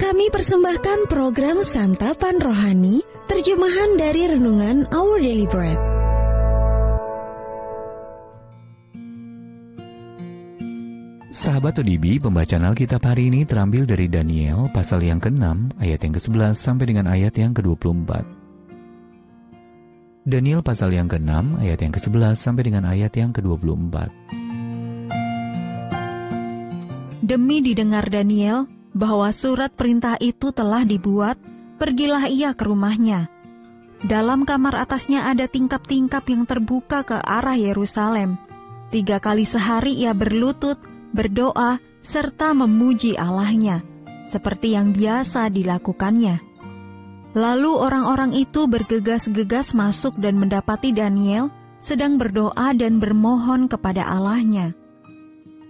Kami persembahkan program Santapan Rohani, terjemahan dari Renungan Our Daily Bread. Sahabat ODB, pembacaan Alkitab hari ini terambil dari Daniel pasal yang ke-6 ayat yang ke-11 sampai dengan ayat yang ke-24. Daniel pasal yang ke-6 ayat yang ke-11 sampai dengan ayat yang ke-24. Demi didengar Daniel bahwa surat perintah itu telah dibuat, pergilah ia ke rumahnya. Dalam kamar atasnya ada tingkap-tingkap yang terbuka ke arah Yerusalem. 3 kali sehari ia berlutut, berdoa, serta memuji Allahnya, seperti yang biasa dilakukannya. Lalu orang-orang itu bergegas-gegas masuk dan mendapati Daniel sedang berdoa dan bermohon kepada Allahnya.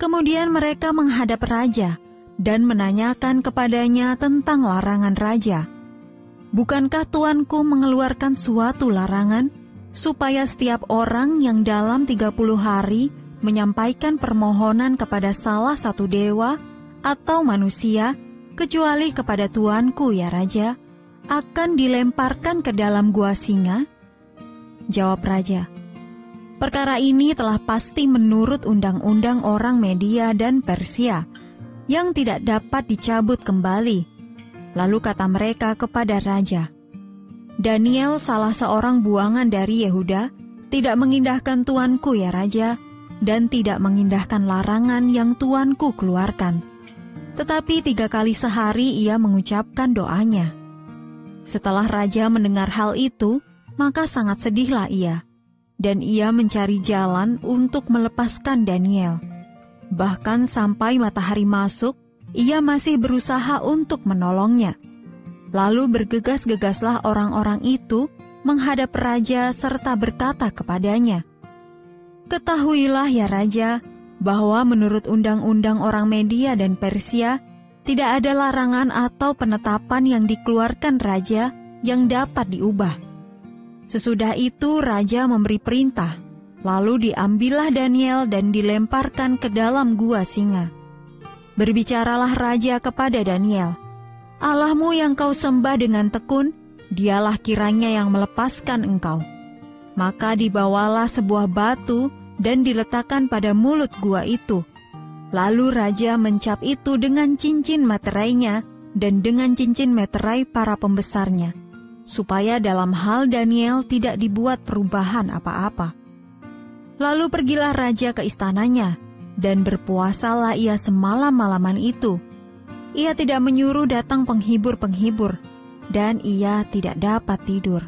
Kemudian mereka menghadap raja dan menanyakan kepadanya tentang larangan raja. Bukankah tuanku mengeluarkan suatu larangan supaya setiap orang yang dalam 30 hari menyampaikan permohonan kepada salah satu dewa atau manusia, kecuali kepada tuanku ya raja, akan dilemparkan ke dalam gua singa? Jawab raja, perkara ini telah pasti menurut undang-undang orang Media dan Persia, yang tidak dapat dicabut kembali. Lalu kata mereka kepada raja, Daniel, salah seorang buangan dari Yehuda, tidak mengindahkan tuanku ya raja, dan tidak mengindahkan larangan yang tuanku keluarkan. Tetapi 3 kali sehari ia mengucapkan doanya. Setelah raja mendengar hal itu, maka sangat sedihlah ia, dan ia mencari jalan untuk melepaskan Daniel. Bahkan sampai matahari masuk, ia masih berusaha untuk menolongnya. Lalu bergegas-gegaslah orang-orang itu menghadap raja serta berkata kepadanya, ketahuilah ya raja, bahwa menurut undang-undang orang Media dan Persia, tidak ada larangan atau penetapan yang dikeluarkan raja yang dapat diubah. Sesudah itu raja memberi perintah, lalu diambillah Daniel dan dilemparkan ke dalam gua singa. Berbicaralah raja kepada Daniel, Allahmu yang kau sembah dengan tekun, dialah kiranya yang melepaskan engkau. Maka dibawalah sebuah batu dan diletakkan pada mulut gua itu. Lalu raja mencap itu dengan cincin meterainya dan dengan cincin meterai para pembesarnya, supaya dalam hal Daniel tidak dibuat perubahan apa-apa. Lalu pergilah raja ke istananya, dan berpuasalah ia semalam-malaman itu. Ia tidak menyuruh datang penghibur-penghibur, dan ia tidak dapat tidur.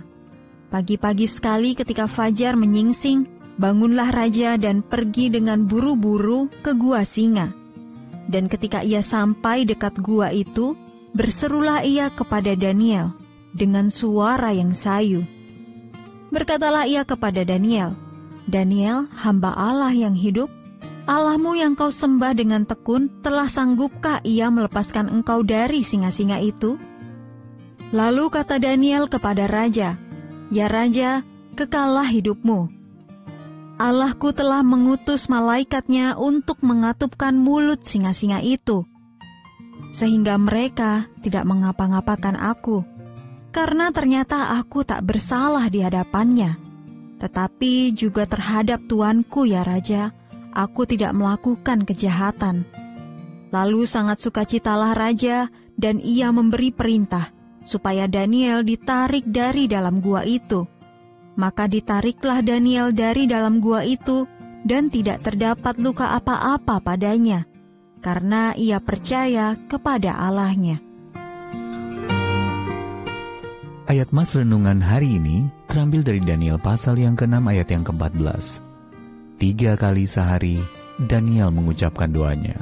Pagi-pagi sekali ketika fajar menyingsing, bangunlah raja dan pergi dengan buru-buru ke gua singa. Dan ketika ia sampai dekat gua itu, berserulah ia kepada Daniel dengan suara yang sayu. Berkatalah ia kepada Daniel, Daniel, hamba Allah yang hidup, Allahmu yang kau sembah dengan tekun, telah sanggupkah ia melepaskan engkau dari singa-singa itu? Lalu kata Daniel kepada raja, ya raja, kekallah hidupmu. Allahku telah mengutus malaikatnya untuk mengatupkan mulut singa-singa itu, sehingga mereka tidak mengapa-ngapakan aku, karena ternyata aku tak bersalah di hadapannya. Tetapi juga terhadap tuanku ya raja, aku tidak melakukan kejahatan. Lalu sangat sukacitalah raja, dan ia memberi perintah supaya Daniel ditarik dari dalam gua itu. Maka ditariklah Daniel dari dalam gua itu, dan tidak terdapat luka apa-apa padanya, karena ia percaya kepada Allahnya. Ayat Mas Renungan hari ini terambil dari Daniel pasal yang ke-6 ayat yang ke-14. 3 kali sehari Daniel mengucapkan doanya.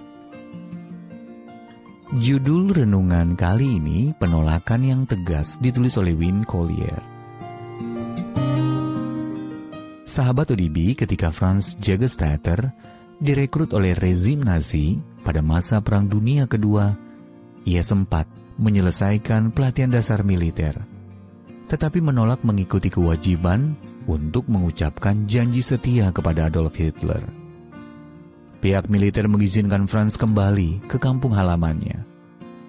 Judul renungan kali ini, penolakan yang tegas, ditulis oleh Win Collier. Sahabat ODB, ketika Franz Jägerstätter direkrut oleh rezim Nazi pada masa Perang Dunia Kedua, ia sempat menyelesaikan pelatihan dasar militer, tetapi menolak mengikuti kewajiban untuk mengucapkan janji setia kepada Adolf Hitler. Pihak militer mengizinkan Franz kembali ke kampung halamannya.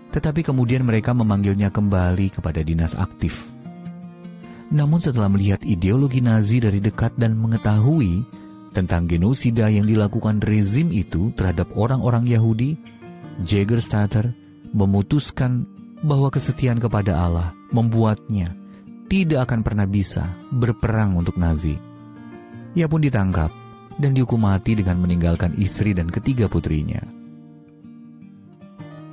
tetapi kemudian mereka memanggilnya kembali kepada dinas aktif. Namun setelah melihat ideologi Nazi dari dekat dan mengetahui tentang genosida yang dilakukan rezim itu terhadap orang-orang Yahudi, Jägerstätter memutuskan bahwa kesetiaan kepada Allah membuatnya tidak akan pernah bisa berperang untuk Nazi. Ia pun ditangkap dan dihukum mati dengan meninggalkan istri dan ketiga putrinya.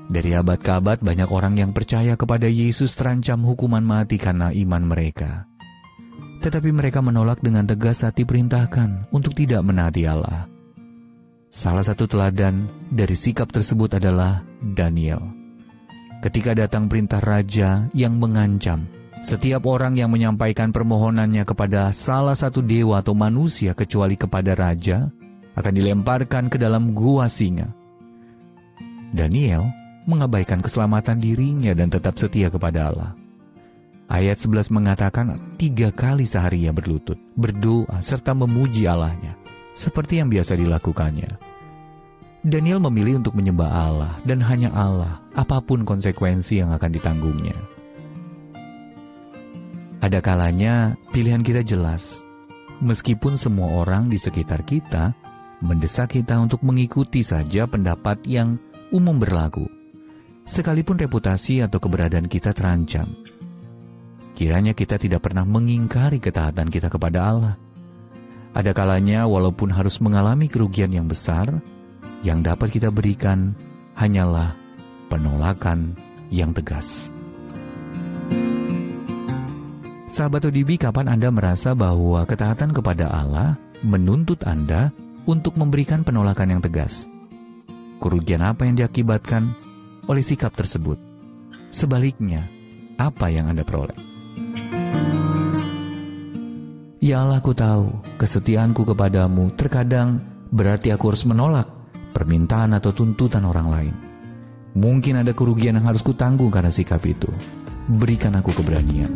Dari abad ke abad, banyak orang yang percaya kepada Yesus terancam hukuman mati karena iman mereka. Tetapi mereka menolak dengan tegas saat diperintahkan untuk tidak menaati Allah. Salah satu teladan dari sikap tersebut adalah Daniel. Ketika datang perintah raja yang mengancam setiap orang yang menyampaikan permohonannya kepada salah satu dewa atau manusia kecuali kepada raja akan dilemparkan ke dalam gua singa, Daniel mengabaikan keselamatan dirinya dan tetap setia kepada Allah. Ayat 11 mengatakan 3 kali sehari ia berlutut, berdoa, serta memuji Allahnya, seperti yang biasa dilakukannya. Daniel memilih untuk menyembah Allah dan hanya Allah, apapun konsekuensi yang akan ditanggungnya. Ada kalanya pilihan kita jelas, meskipun semua orang di sekitar kita mendesak kita untuk mengikuti saja pendapat yang umum berlaku, sekalipun reputasi atau keberadaan kita terancam. Kiranya kita tidak pernah mengingkari ketaatan kita kepada Allah. Ada kalanya walaupun harus mengalami kerugian yang besar, yang dapat kita berikan hanyalah penolakan yang tegas. Sahabat ODB, kapan Anda merasa bahwa ketaatan kepada Allah menuntut Anda untuk memberikan penolakan yang tegas? Kerugian apa yang diakibatkan oleh sikap tersebut? Sebaliknya, apa yang Anda peroleh? Ya Allah, ku tahu kesetiaanku kepadamu terkadang berarti aku harus menolak permintaan atau tuntutan orang lain. Mungkin ada kerugian yang harus kutanggung karena sikap itu. Berikan aku keberanian.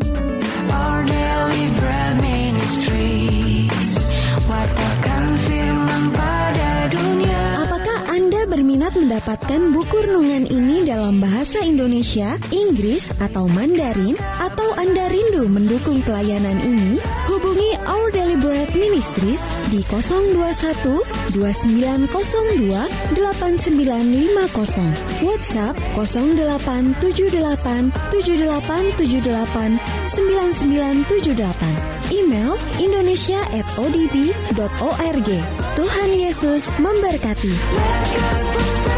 Our Daily Bread Ministries, wartakan firman pada dunia. Apakah Anda berminat mendapatkan buku renungan ini dalam bahasa Indonesia, Inggris, atau Mandarin? Atau Anda rindu mendukung pelayanan ini? Hubungi Our Daily Bread Ministries di 021 2902 8950, WhatsApp 0878 7878 9978, email indonesia@odb.org. Tuhan Yesus memberkati. Let God's prosper.